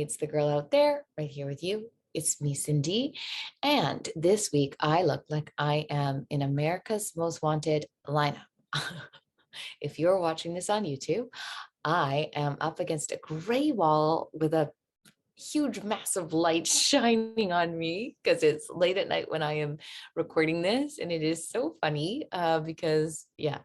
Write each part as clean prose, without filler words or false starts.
it's the girl out there right here with you. It's me, Cindy. And this week I look like I am in America's Most Wanted lineup. If you're watching this on YouTube, I am up against a gray wall with a huge, massive light shining on me because it's late at night when I am recording this. And it is so funny because, yeah,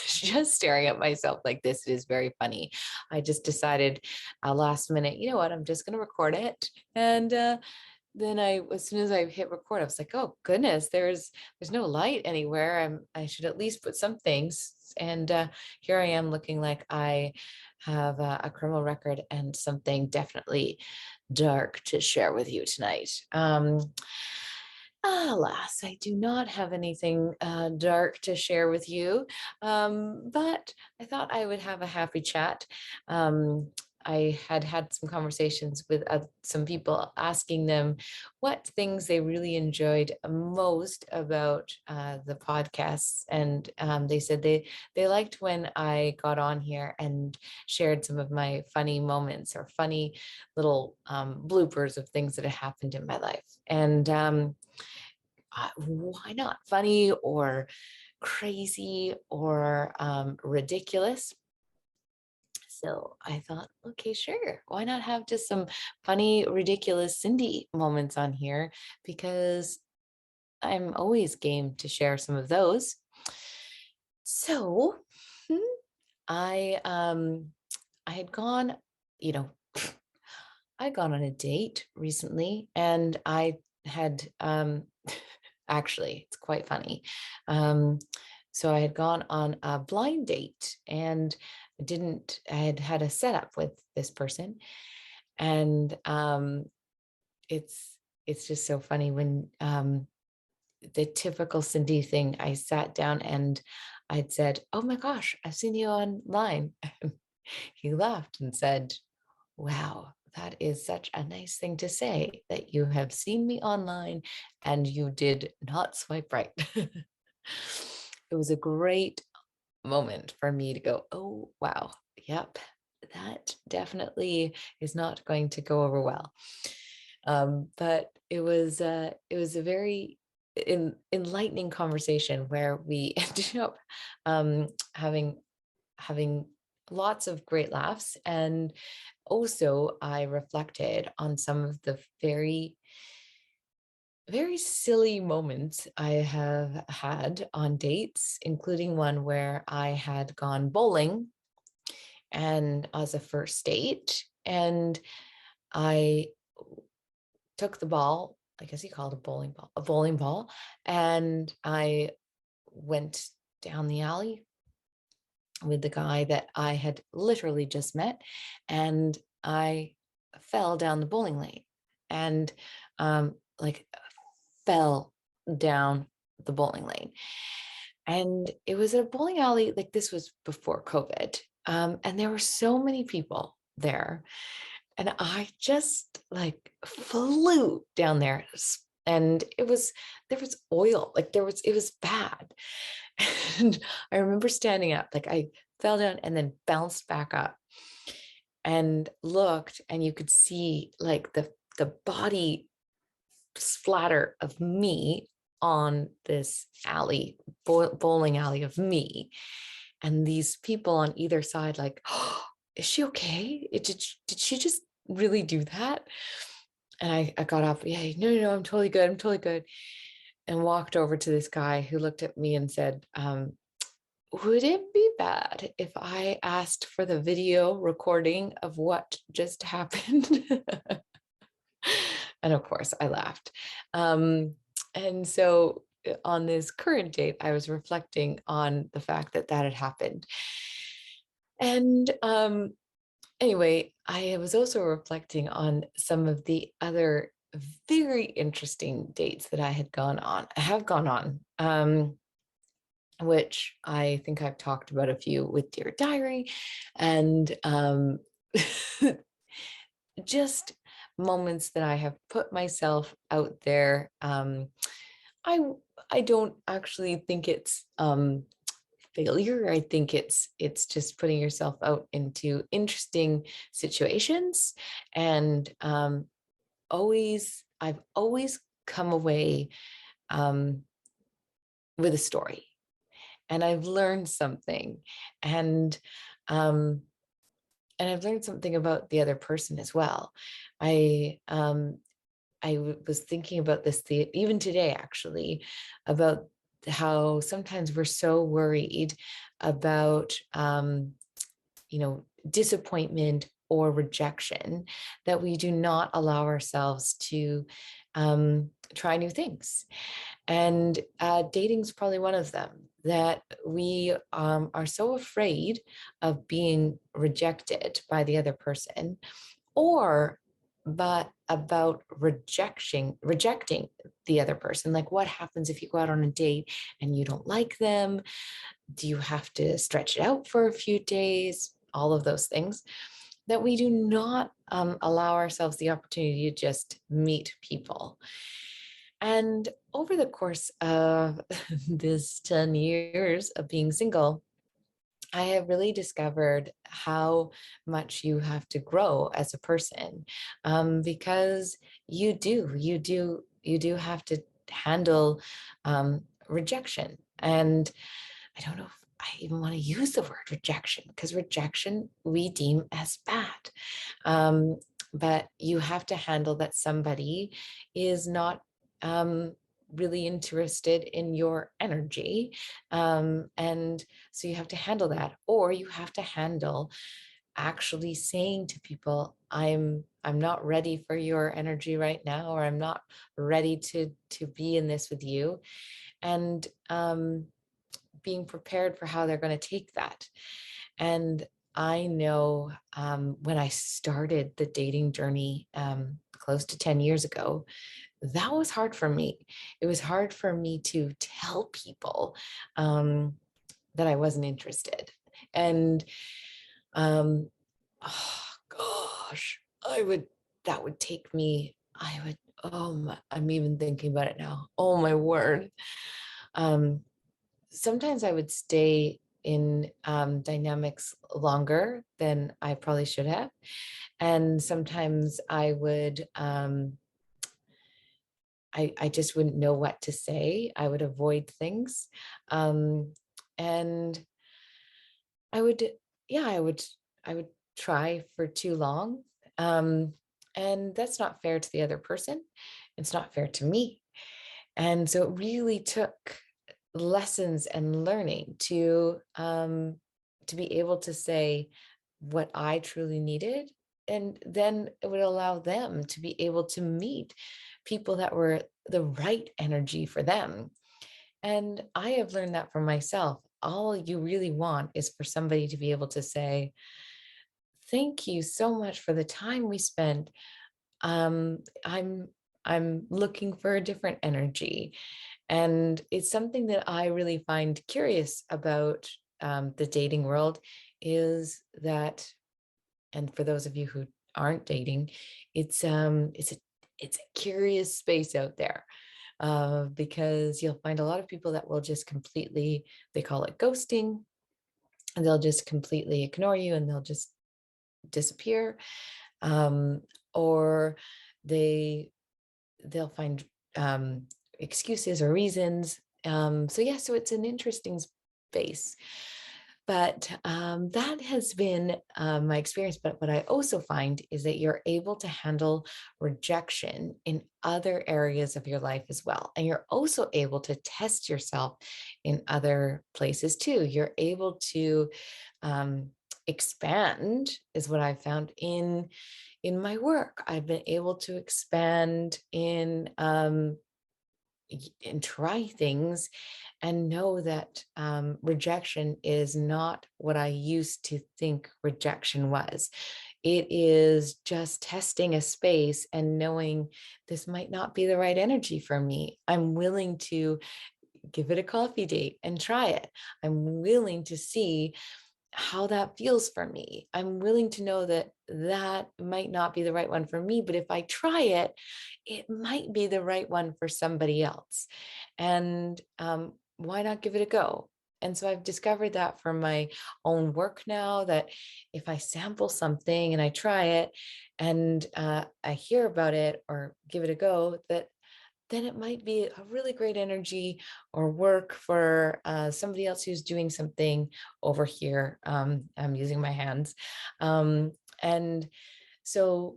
just staring at myself like this is very funny. I just decided last minute, you know what, I'm just going to record it. And then as soon as I hit record, I was like, oh goodness, there's no light anywhere. I should at least put some things. And here I am looking like I have a criminal record and something definitely dark to share with you tonight. Alas, I do not have anything dark to share with you, but I thought I would have a happy chat. I had some conversations with some people asking them what things they really enjoyed most about the podcasts. And they said they liked when I got on here and shared some of my funny moments or funny little bloopers of things that had happened in my life. And why not? Funny or crazy or ridiculous. So I thought, okay, sure. Why not have just some funny, ridiculous Cindy moments on here? Because I'm always game to share some of those. So I had gone, I'd gone on a date recently, and I had actually, it's quite funny. So I had gone on a blind date, and I had had a setup with this person, and it's just so funny when the typical Cindy thing. I sat down and I'd said, "Oh my gosh, I've seen you online." He laughed and said, "Wow, that is such a nice thing to say, that you have seen me online and you did not swipe right." It was a great moment for me to go, "Oh, wow. Yep. That definitely is not going to go over well." But it was a very enlightening conversation where we ended up having lots of great laughs. And also I reflected on some of the very, very silly moments I have had on dates, including one where I had gone bowling and as a first date, and I took the ball, I guess you call it a bowling ball, and I went down the alley with the guy that I had literally just met, and I fell down the bowling lane and like fell down the bowling lane. And it was a bowling alley, like this was before COVID. And there were so many people there. And I just like flew down there. And there was oil, like it was bad. And I remember standing up, like I fell down and then bounced back up and looked, and you could see like the body splatter of me on this alley, bowling alley of me. And these people on either side, like, "Oh, is she okay? Did she just really do that?" And I got up, "Yeah, no, I'm totally good. I'm totally good." And walked over to this guy who looked at me and said, "Would it be bad if I asked for the video recording of what just happened?" And of course I laughed. And so on this current date, I was reflecting on the fact that had happened. And anyway, I was also reflecting on some of the other very interesting dates that I have gone on, which I think I've talked about a few with Dear Diary, and just moments that I have put myself out there. I don't actually think it's failure. I think it's just putting yourself out into interesting situations. And I've always come away um, with a story, and I've learned something, and um, I've learned something about the other person as well. I was thinking about this even today, actually, about how sometimes we're so worried about, disappointment or rejection that we do not allow ourselves to try new things. And dating is probably one of them, that we are so afraid of being rejected by the other person, or but about rejecting the other person. Like, what happens if you go out on a date and you don't like them? Do you have to stretch it out for a few days? All of those things, that we do not allow ourselves the opportunity to just meet people. And over the course of this 10 years of being single, I have really discovered how much you have to grow as a person, because you do have to handle rejection. And I don't know if I even want to use the word rejection, because rejection we deem as bad. Um, but you have to handle that somebody is not um, really interested in your energy. And so you have to handle that, or you have to handle actually saying to people, I'm not ready for your energy right now, or I'm not ready to be in this with you. And being prepared for how they're going to take that. And I know when I started the dating journey close to 10 years ago, that was hard for me. It was hard for me to tell people that I wasn't interested. And oh gosh, that would take me, I'm even thinking about it now. Oh my word. Um, Sometimes I would stay in dynamics longer than I probably should have. And sometimes I just wouldn't know what to say. I would avoid things. Um, and I would, yeah, I would try for too long. Um, and that's not fair to the other person. It's not fair to me. And so it really took lessons and learning to be able to say what I truly needed. And then it would allow them to be able to meet people that were the right energy for them. And I have learned that for myself. All you really want is for somebody to be able to say, thank you so much for the time we spent. Um, I'm I'm looking for a different energy. And it's something that I really find curious about the dating world, is that, and for those of you who aren't dating, it's a curious space out there, because you'll find a lot of people that will just completely, they call it ghosting, and they'll just completely ignore you and they'll just disappear, um, or they they'll find um, excuses or reasons. So yeah, so it's an interesting space. But that has been my experience. But what I also find is that you're able to handle rejection in other areas of your life as well. And you're also able to test yourself in other places too. You're able to um, expand, is what I found in my work. I've been able to expand and try things, and know that rejection is not what I used to think rejection was. It is just testing a space and knowing this might not be the right energy for me. I'm willing to give it a coffee date and try it. I'm willing to see how that feels for me. I'm willing to know that that might not be the right one for me, but if I try it, it might be the right one for somebody else. And why not give it a go? And so I've discovered that from my own work now, that if I sample something and I try it and I hear about it or give it a go, that then it might be a really great energy or work for somebody else who's doing something over here. I'm using my hands. And so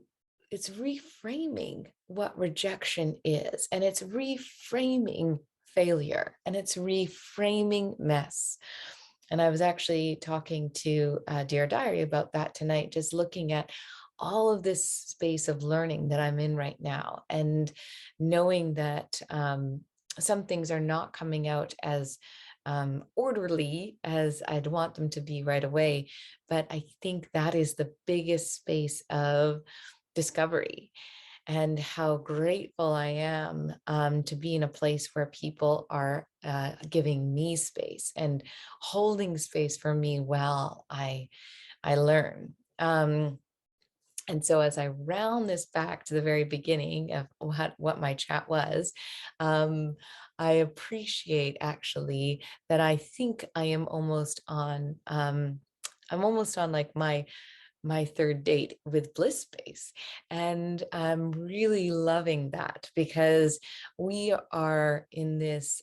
it's reframing what rejection is, and it's reframing failure, and it's reframing mess. And I was actually talking to Dear Diary about that tonight, just looking at all of this space of learning that I'm in right now, and knowing that some things are not coming out as orderly as I'd want them to be right away. But I think that is the biggest space of discovery, and how grateful I am to be in a place where people are giving me space and holding space for me while I learn. And so as I round this back to the very beginning of what my chat was, I appreciate actually that I think I am almost on, I'm almost on like my third date with Bliss Space. And I'm really loving that, because we are in this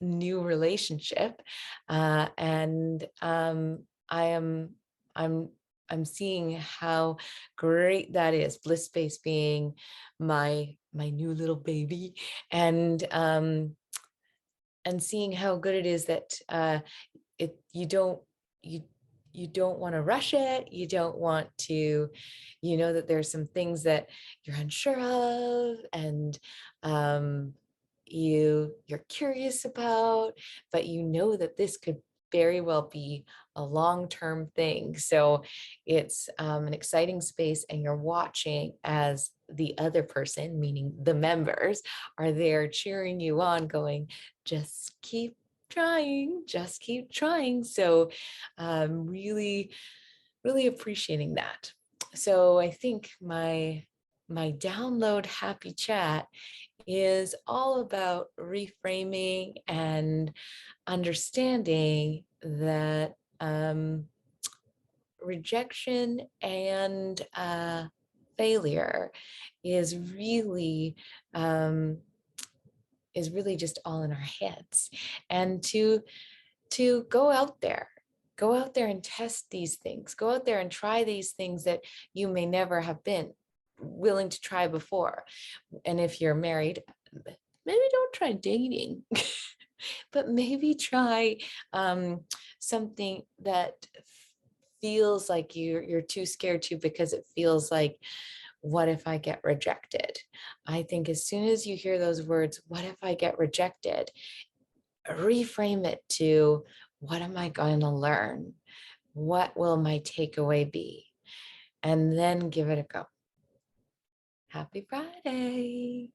new relationship. And I am, I'm, I'm seeing how great that is. Bliss Space being my new little baby, and seeing how good it is that you don't you you don't want to rush it. You don't want to, you know, that there's some things that you're unsure of, and you're curious about, but you know that this could very well be a long-term thing. So it's an exciting space, and you're watching as the other person, meaning the members, are there cheering you on, going, just keep trying, just keep trying. So really, really appreciating that. So I think my download happy chat is all about reframing and understanding that rejection and failure is really um, just all in our heads. And to go out there and test these things, go out there and try these things that you may never have been willing to try before. And if you're married, maybe don't try dating, but maybe try something that feels like you're too scared to, because it feels like, what if I get rejected? I think as soon as you hear those words, what if I get rejected, reframe it to, what am I going to learn? What will my takeaway be? And then give it a go. Happy Friday.